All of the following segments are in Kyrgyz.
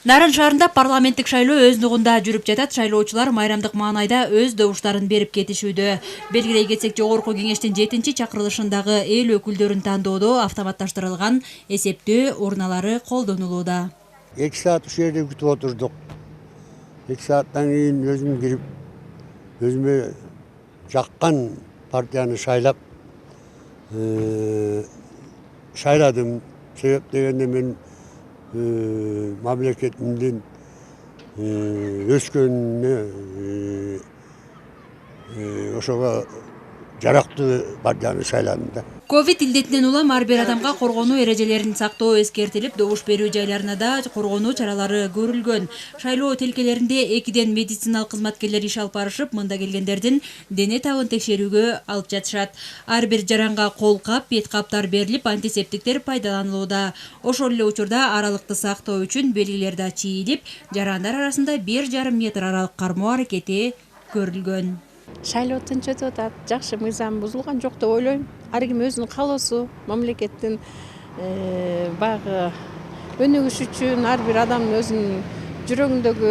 Нарын шаарында парламенттик шайлоо өз нугунда жүрүп жатат. Шайлоочулар майрамдык маанайда өз добуштарын берип кетишүүдө. Белгилей кетсек, жогорку кеңештин 7-чи чакырылышындагы эл өкүлдөрүн тандоодо автоматташтырылган эсептөө урналары колдонулууда. 2 saat ушул жерде күтүп отурдук. 2 saattан кийин өзүм кирип, өзүмө жаккан партияны шайлап, шайладым. Себеп дегенде мен мамлекетимдин өскөнүнө ошого жарактуу партияны шайладым да. Ковид илдетинен улам ар бир адамга коргонуу эрежелерин сактоо эскертилип, добуш берүү жайларына да коргонуу чаралары көрүлгөн. Шайлоо тилкелеринде 2ден медициналык кызматкерлер иш алып барышып, мында келгендердин дене табын текшерүүгө алып жатышат. Ар бир жаранга кол кап, бет каптар берилип, антисептиктер пайдаланылууда. Ошол эле учурда аралыкты сактоо үчүн белгилер да чийилип, жарандар арасында 1,5 метр аралык кармоо аракети көрүлгөн. Шайлоо тынч өтүп атат, жакшы, мыйзам бузулган жок деп ойлойм. Ар ким өзүнүн каалоосу, мамлекеттин баягы өнүгүшү үчүн ар бир адамдын өзүнүн жүрөгүндөгү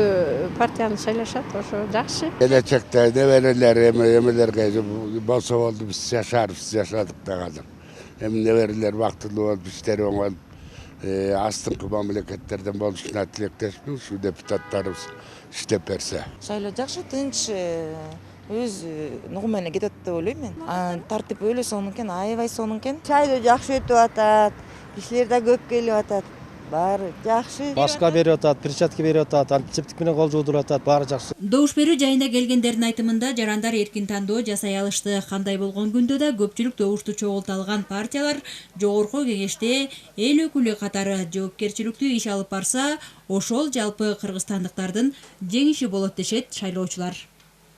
партияны шайлашат, ошо жакшы. Келечекте неберелер эмелерге болсо болду, биз жашадык да азыр. Эми неберелер бактылуу болуп, иштери оңолуп, астыңкы мамлекеттерден болушуна тилектешпин, ушу депутаттарыбыз иштеп берсе. Шайлоо жакшы, тынч, өз нугу менен кетет деп ойлойм мен. Тартип өлө сонун экен, аябай сонун экен. Шайлоо жакшы өтүп атат, кишилер да көп келип атат. Баары жакшы. Башка берип атат, перчатка берип атат, антисептик менен кол жуудуруп атат, баары жакшы. Добуш берүү жайына келгендердин айтымында жарандар эркин тандоо жасай алышты. Кандай болгон күндө да көпчүлүк добушту чогулта алган партиялар жогорку кеңеште эл өкүлү катары жоопкерчиликтүү иш алып барса, ошол жалпы кыргызстандыктардын жеңиши болот дешет шайлоочулар.